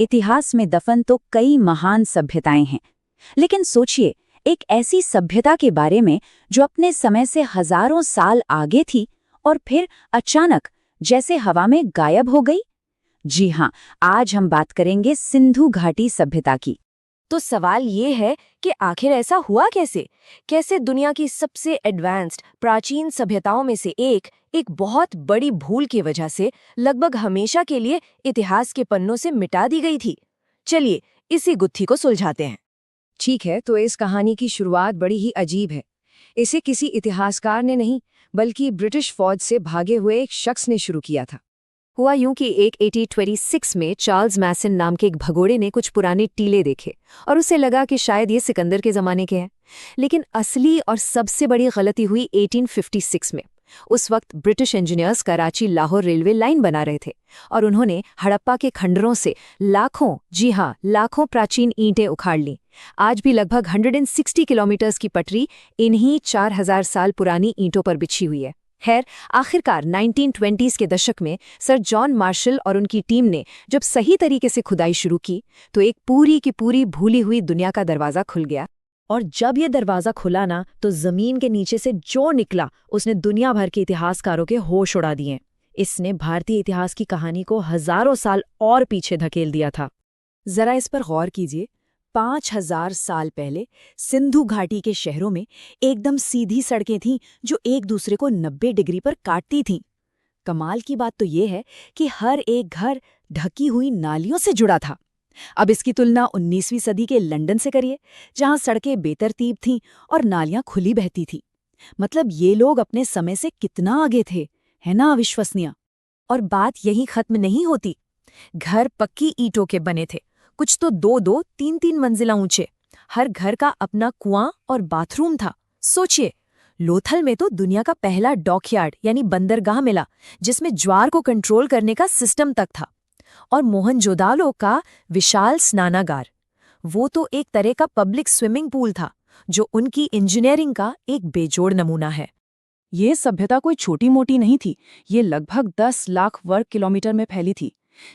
इतिहास में दफन तो कई महान सभ्यताएं हैं, लेकिन सोचिए एक ऐसी सभ्यता के बारे में जो अपने समय से हजारों साल आगे थी और फिर अचानक जैसे हवा में गायब हो गई। जी हाँ, आज हम बात करेंगे सिंधु घाटी सभ्यता की। तो सवाल ये है कि आखिर ऐसा हुआ कैसे? कैसे दुनिया की सबसे एडवांस्ड प्राचीन सभ्यताओं में से एक बहुत बड़ी भूल की वजह से लगभग हमेशा के लिए इतिहास के पन्नों से मिटा दी गई थी? चलिए इसी गुत्थी को सुलझाते हैं। ठीक है, तो इस कहानी की शुरुआत बड़ी ही अजीब है। इसे किसी इतिहासकार ने नहीं, बल्कि ब्रिटिश फौज से भागे हुए एक शख्स ने शुरू किया था। हुआ यूं कि एक 1826 में चार्ल्स मैसन नाम के एक भगोड़े ने कुछ पुराने टीले देखे और उसे लगा कि शायद ये सिकंदर के ज़माने के हैं। लेकिन असली और सबसे बड़ी गलती हुई 1856 में। उस वक्त British engineers Karachi Lahore railway line बना रहे थे और उन्होंने हड़प्पा के खंडरों से लाखों, जी हाँ लाखों प्राचीन ईंटें उखाड़ लीं। आज भी लगभग 160 किलोमीटर्स की पटरी इन्हीं 4000 साल पुरानी ईंटों पर बिछी हुई है। खैर, आखिरकार 1920s के दशक में सर जॉन मार्शल और उनकी टीम ने जब सही तरीके से खुदाई शुरू की तो एक पूरी की पूरी भूली हुई दुनिया का दरवाज़ा खुल गया। और जब ये दरवाज़ा खुला ना, तो ज़मीन के नीचे से जो निकला उसने दुनिया भर के इतिहासकारों के होश उड़ा दिए। इसने भारतीय इतिहास की कहानी को हज़ारों साल और पीछे धकेल दिया था। ज़रा इस पर गौर कीजिए। 5000 साल पहले सिंधु घाटी के शहरों में एकदम सीधी सड़कें थीं जो एक दूसरे को 90 डिग्री पर काटती थीं। कमाल की बात तो ये है कि हर एक घर ढकी हुई नालियों से जुड़ा था। अब इसकी तुलना 19वीं सदी के लंदन से करिए, जहां सड़कें बेतरतीब थीं और नालियां खुली बहती थीं। मतलब ये लोग अपने समय से कितना आगे थे, है ना अविश्वसनीय। और बात यही खत्म नहीं होती। घर पक्की ईंटों के बने थे, कुछ तो 2-2, 3-3 मंजिला ऊंचे। हर घर का अपना कुआं और बाथरूम था। सोचिए, लोथल में तो दुनिया का पहला डॉकयार्ड यानी बंदरगाह मिला, जिसमें ज्वार को कंट्रोल करने का सिस्टम तक था। और मोहनजोदाड़ो का विशाल स्नानागार, वो तो एक तरह का पब्लिक स्विमिंग पूल था, जो उनकी इंजीनियरिंग का एक बेजोड़ नमूना है। ये सभ्यता कोई छोटी मोटी नहीं थी, ये लगभग 10 लाख वर्ग किलोमीटर में फैली थी।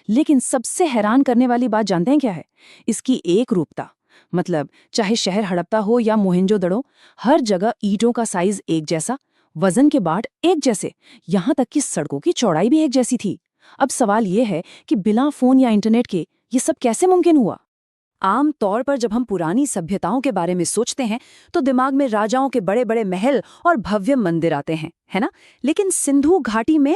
लेकिन सबसे हैरान करने वाली बात जानते हैं क्या है? इसकी एक रूपता। मतलब चाहे शहर हड़प्पा हो या मोहनजोदड़ो, हर जगह ईंटों का साइज एक जैसा, वजन के बाट एक जैसे, यहाँ तक कि सड़कों की चौड़ाई भी एक जैसी थी। अब सवाल ये है कि बिना फोन या इंटरनेट के ये सब कैसे मुमकिन हुआ? आम तौर पर जब हम पुरानी सभ्यताओं के बारे में सोचते हैं तो दिमाग में राजाओं के बड़े बड़े महल और भव्य मंदिर आते हैं, है ना? लेकिन सिंधु घाटी में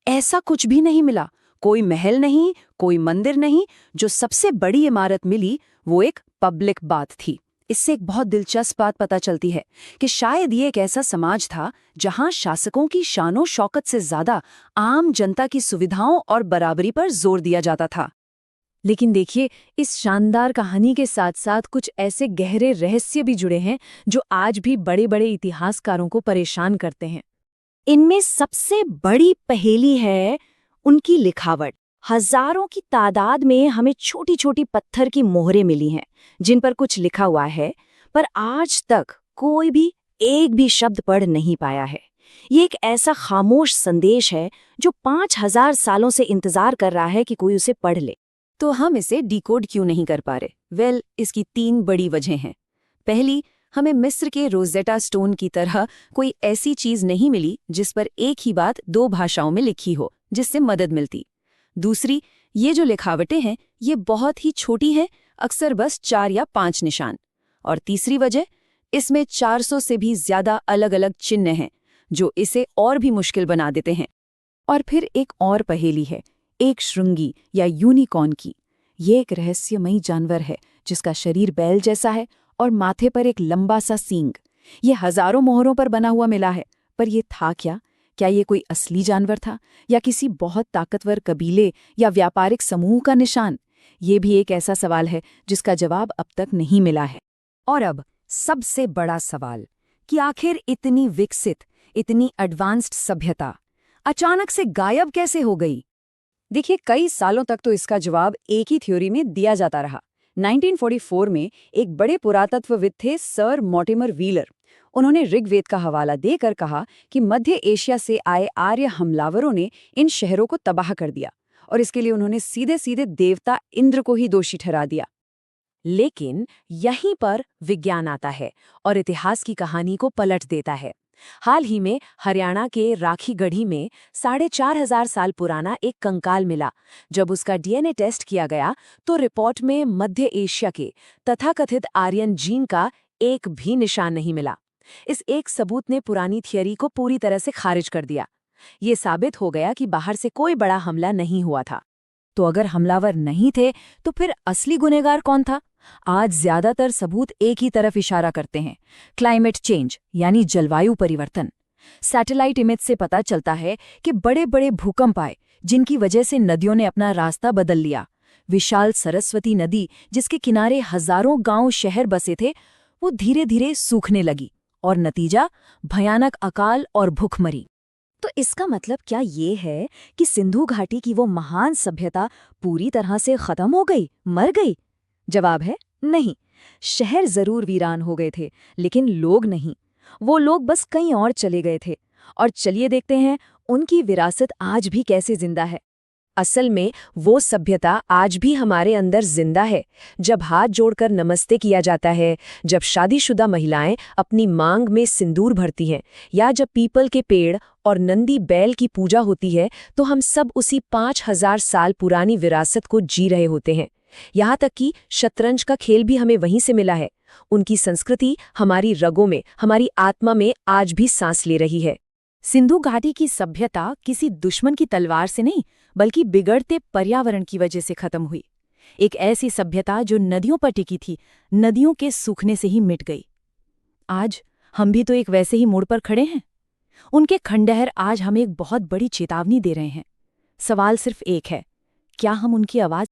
ऐसा कुछ भी नहीं मिला। कोई महल नहीं, कोई मंदिर नहीं। जो सबसे बड़ी इमारत मिली वो एक पब्लिक बाथ थी। इससे एक बहुत दिलचस्प बात पता चलती है कि शायद ये एक ऐसा समाज था जहां शासकों की शानो शौकत से ज्यादा आम जनता की सुविधाओं और बराबरी पर जोर दिया जाता था। लेकिन देखिए, इस शानदार कहानी के साथ साथ कुछ ऐसे गहरे रहस्य भी जुड़े हैं जो आज भी बड़े बड़े इतिहासकारों को परेशान करते हैं। इनमें सबसे बड़ी पहेली है उनकी लिखावट। हजारों की तादाद में हमें छोटी छोटी पत्थर की मोहरें मिली हैं जिन पर कुछ लिखा हुआ है, पर आज तक कोई भी एक भी शब्द पढ़ नहीं पाया है। ये एक ऐसा खामोश संदेश है जो 5000 सालों से इंतजार कर रहा है कि कोई उसे पढ़ ले। तो हम इसे डिकोड क्यों नहीं कर पा रहे? इसकी 3 बड़ी वजह हैं। पहली, हमें मिस्र के रोजेटा स्टोन की तरह कोई ऐसी चीज नहीं मिली जिस पर एक ही बात 2 भाषाओं में लिखी हो, जिससे मदद मिलती। दूसरी, ये जो लिखावटें हैं ये बहुत ही छोटी हैं, अक्सर बस 4 या 5 निशान। और तीसरी वजह, इसमें 400 से भी ज्यादा अलग अलग चिन्ह हैं जो इसे और भी मुश्किल बना देते हैं। और फिर एक और पहेली है, एक श्रृंगी या यूनिकॉर्न की। ये एक रहस्यमयी जानवर है जिसका शरीर बैल जैसा है और माथे पर एक लंबा सा सींग। ये हजारों मोहरों पर बना हुआ मिला है, पर ये था क्या? क्या ये कोई असली जानवर था या किसी बहुत ताकतवर कबीले या व्यापारिक समूह का निशान? ये भी एक ऐसा सवाल है जिसका जवाब अब तक नहीं मिला है। और अब सबसे बड़ा सवाल कि आखिर इतनी विकसित, इतनी एडवांस्ड सभ्यता अचानक से गायब कैसे हो गई? देखिए, कई सालों तक तो इसका जवाब एक ही थ्योरी में दिया जाता रहा। 1944 में एक बड़े पुरातत्वविद थे सर मॉर्टिमर व्हीलर। उन्होंने ऋग्वेद का हवाला देकर कहा कि मध्य एशिया से आए आर्य हमलावरों ने इन शहरों को तबाह कर दिया और इसके लिए उन्होंने सीधे सीधे देवता इंद्र को ही दोषी ठहरा दिया। लेकिन यहीं पर विज्ञान आता है और इतिहास की कहानी को पलट देता है। हाल ही में हरियाणा के राखीगढ़ी में 4,500 साल पुराना एक कंकाल मिला। जब उसका डीएनए टेस्ट किया गया तो रिपोर्ट में मध्य एशिया के तथाकथित आर्यन जीन का एक भी निशान नहीं मिला। इस एक सबूत ने पुरानी थियरी को पूरी तरह से खारिज कर दिया। ये साबित हो गया कि बाहर से कोई बड़ा हमला नहीं हुआ था। तो अगर हमलावर नहीं थे तो फिर असली गुनहगार कौन था? आज ज्यादातर सबूत एक ही तरफ इशारा करते हैं, क्लाइमेट चेंज यानी जलवायु परिवर्तन। सैटेलाइट इमेज से पता चलता है कि बड़े बड़े भूकंप आए जिनकी वजह से नदियों ने अपना रास्ता बदल लिया। विशाल सरस्वती नदी जिसके किनारे हजारों गांव शहर बसे थे, वो धीरे धीरे सूखने लगी और नतीजा भयानक अकाल और भूखमरी। तो इसका मतलब क्या ये है कि सिंधु घाटी की वो महान सभ्यता पूरी तरह से खत्म हो गई, मर गई? जवाब है नहीं। शहर जरूर वीरान हो गए थे, लेकिन लोग नहीं। वो लोग बस कहीं और चले गए थे। और चलिए देखते हैं उनकी विरासत आज भी कैसे जिंदा है। असल में वो सभ्यता आज भी हमारे अंदर जिंदा है। जब हाथ जोड़कर नमस्ते किया जाता है, जब शादीशुदा महिलाएं अपनी मांग में सिंदूर भरती हैं, या जब पीपल के पेड़ और नंदी बैल की पूजा होती है, तो हम सब उसी 5,000 साल पुरानी विरासत को जी रहे होते हैं। यहाँ तक कि शतरंज का खेल भी हमें वहीं से मिला है। उनकी संस्कृति हमारी रगों में, हमारी आत्मा में आज भी सांस ले रही है। सिंधु घाटी की सभ्यता किसी दुश्मन की तलवार से नहीं, बल्कि बिगड़ते पर्यावरण की वजह से खत्म हुई। एक ऐसी सभ्यता जो नदियों पर टिकी थी, नदियों के सूखने से ही मिट गई। आज हम भी तो एक वैसे ही मोड़ पर खड़े हैं। उनके खंडहर आज हमें एक बहुत बड़ी चेतावनी दे रहे हैं। सवाल सिर्फ एक है, क्या हम उनकी आवाज